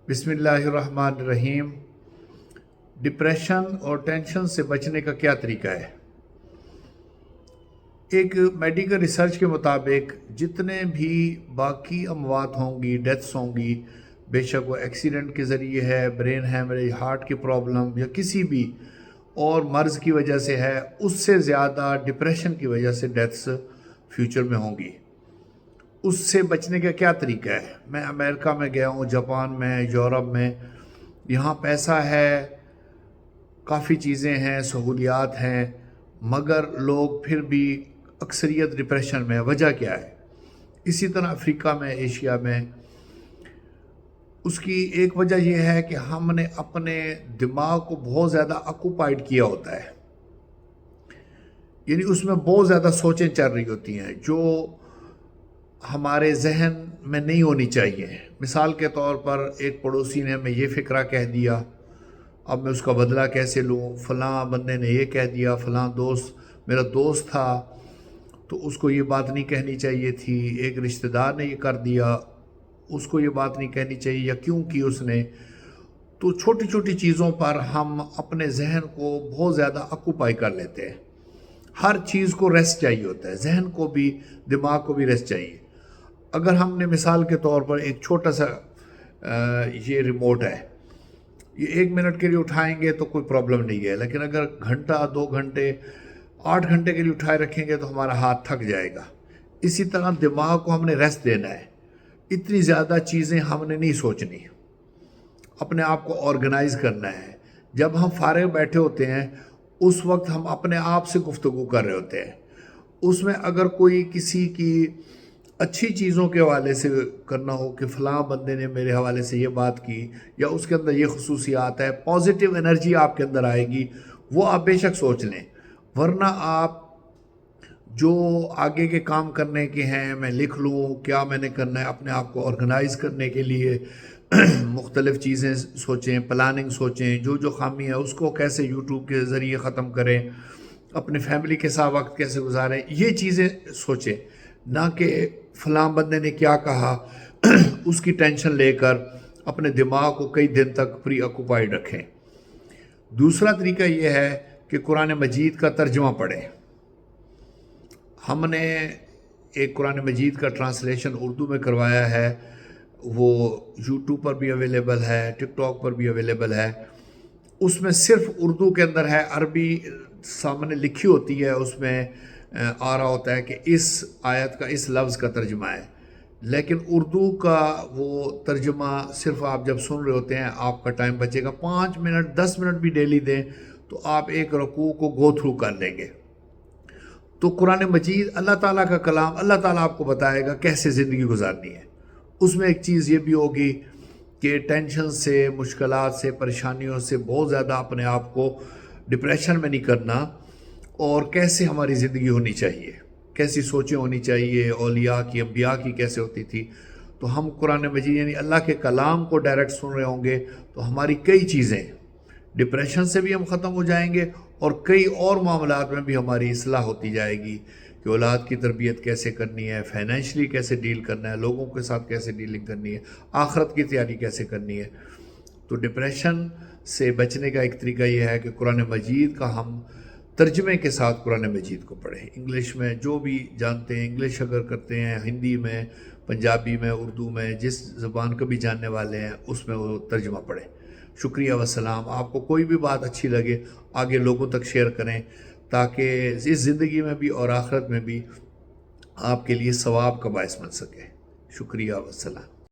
بسم اللہ الرحمن الرحیم۔ ڈپریشن اور ٹینشن سے بچنے کا کیا طریقہ ہے؟ ایک میڈیکل ریسرچ کے مطابق جتنے بھی باقی اموات ہوں گی، ڈیتھس ہوں گی، بے شک وہ ایکسیڈنٹ کے ذریعے ہے، برین ہیمریج، ہارٹ کی پرابلم یا کسی بھی اور مرض کی وجہ سے ہے، اس سے زیادہ ڈپریشن کی وجہ سے ڈیتھس فیوچر میں ہوں گی۔ اس سے بچنے کا کیا طریقہ ہے؟ میں امریکہ میں گیا ہوں، جاپان میں، یورپ میں، یہاں پیسہ ہے، کافی چیزیں ہیں، سہولیات ہیں، مگر لوگ پھر بھی اکثریت ڈپریشن میں ہے۔ وجہ کیا ہے؟ اسی طرح افریقہ میں، ایشیا میں، اس کی ایک وجہ یہ ہے کہ ہم نے اپنے دماغ کو بہت زیادہ آکوپائیڈ کیا ہوتا ہے، یعنی اس میں بہت زیادہ سوچیں چل رہی ہوتی ہیں جو ہمارے ذہن میں نہیں ہونی چاہیے۔ مثال کے طور پر ایک پڑوسی نے ہمیں یہ فکرہ کہہ دیا، اب میں اس کا بدلہ کیسے لوں؟ فلاں بندے نے یہ کہہ دیا، فلاں دوست میرا دوست تھا تو اس کو یہ بات نہیں کہنی چاہیے تھی، ایک رشتہ دار نے یہ کر دیا، اس کو یہ بات نہیں کہنی چاہیے، یا کیوں کی اس نے؟ تو چھوٹی چھوٹی چیزوں پر ہم اپنے ذہن کو بہت زیادہ آکوپائی کر لیتے ہیں۔ ہر چیز کو ریسٹ چاہیے ہوتا ہے، ذہن کو بھی، دماغ کو بھی ریسٹ چاہیے۔ اگر ہم نے مثال کے طور پر ایک چھوٹا سا یہ ریموٹ ہے، یہ 1 منٹ کے لیے اٹھائیں گے تو کوئی پرابلم نہیں ہے، لیکن اگر گھنٹہ، 2 گھنٹے، 8 گھنٹے کے لیے اٹھائے رکھیں گے تو ہمارا ہاتھ تھک جائے گا۔ اسی طرح دماغ کو ہم نے ریسٹ دینا ہے۔ اتنی زیادہ چیزیں ہم نے نہیں سوچنی، اپنے آپ کو آرگنائز کرنا ہے۔ جب ہم فارغ بیٹھے ہوتے ہیں اس وقت ہم اپنے آپ سے گفتگو کر رہے ہوتے ہیں۔ اس میں اگر کوئی کسی کی اچھی چیزوں کے حوالے سے کرنا ہو کہ فلاں بندے نے میرے حوالے سے یہ بات کی، یا اس کے اندر یہ خصوصیات ہے، پازیٹیو انرجی آپ کے اندر آئے گی، وہ آپ بے شک سوچ لیں۔ ورنہ آپ جو آگے کے کام کرنے کے ہیں، میں لکھ لوں کیا میں نے کرنا ہے، اپنے آپ کو آرگنائز کرنے کے لیے مختلف چیزیں سوچیں، پلاننگ سوچیں، جو خامی ہے اس کو کیسے یوٹیوب کے ذریعے ختم کریں، اپنے فیملی کے ساتھ وقت کیسے گزاریں، یہ چیزیں سوچیں، نہ کہ فلاں بندے نے کیا کہا اس کی ٹینشن لے کر اپنے دماغ کو کئی دن تک پری آکوپائیڈ رکھیں۔ دوسرا طریقہ یہ ہے کہ قرآن مجید کا ترجمہ پڑھیں۔ ہم نے ایک قرآن مجید کا ٹرانسلیشن اردو میں کروایا ہے، وہ یوٹیوب پر بھی اویلیبل ہے، ٹک ٹاک پر بھی اویلیبل ہے۔ اس میں صرف اردو کے اندر ہے، عربی سامنے لکھی ہوتی ہے، اس میں آ رہا ہوتا ہے کہ اس آیت کا اس لفظ کا ترجمہ ہے، لیکن اردو کا وہ ترجمہ صرف آپ جب سن رہے ہوتے ہیں آپ کا ٹائم بچے گا۔ 5 منٹ 10 منٹ بھی ڈیلی دیں تو آپ ایک رکوع کو گو تھرو کر لیں گے۔ تو قرآن مجید اللہ تعالیٰ کا کلام، اللہ تعالیٰ آپ کو بتائے گا کیسے زندگی گزارنی ہے۔ اس میں ایک چیز یہ بھی ہوگی کہ ٹینشن سے، مشکلات سے، پریشانیوں سے بہت زیادہ اپنے آپ کو ڈپریشن میں نہیں کرنا، اور کیسے ہماری زندگی ہونی چاہیے، کیسی سوچیں ہونی چاہیے، اولیاء کی، انبیاء کی کیسے ہوتی تھی۔ تو ہم قرآن مجید یعنی اللہ کے کلام کو ڈائریکٹ سن رہے ہوں گے تو ہماری کئی چیزیں، ڈپریشن سے بھی ہم ختم ہو جائیں گے، اور کئی اور معاملات میں بھی ہماری اصلاح ہوتی جائے گی کہ اولاد کی تربیت کیسے کرنی ہے، فائنینشلی کیسے ڈیل کرنا ہے، لوگوں کے ساتھ کیسے ڈیلنگ کرنی ہے، آخرت کی تیاری کیسے کرنی ہے۔ تو ڈپریشن سے بچنے کا ایک طریقہ یہ ہے کہ قرآن مجید کا ہم ترجمے کے ساتھ قرآن مجید کو پڑھیں۔ انگلش میں جو بھی جانتے ہیں، انگلش اگر کرتے ہیں، ہندی میں، پنجابی میں، اردو میں، جس زبان کو بھی جاننے والے ہیں اس میں وہ ترجمہ پڑھیں۔ شکریہ وسلام۔ آپ کو کوئی بھی بات اچھی لگے آگے لوگوں تک شیئر کریں تاکہ اس زندگی میں بھی اور آخرت میں بھی آپ کے لیے ثواب کا باعث بن سکے۔ شکریہ وسلام۔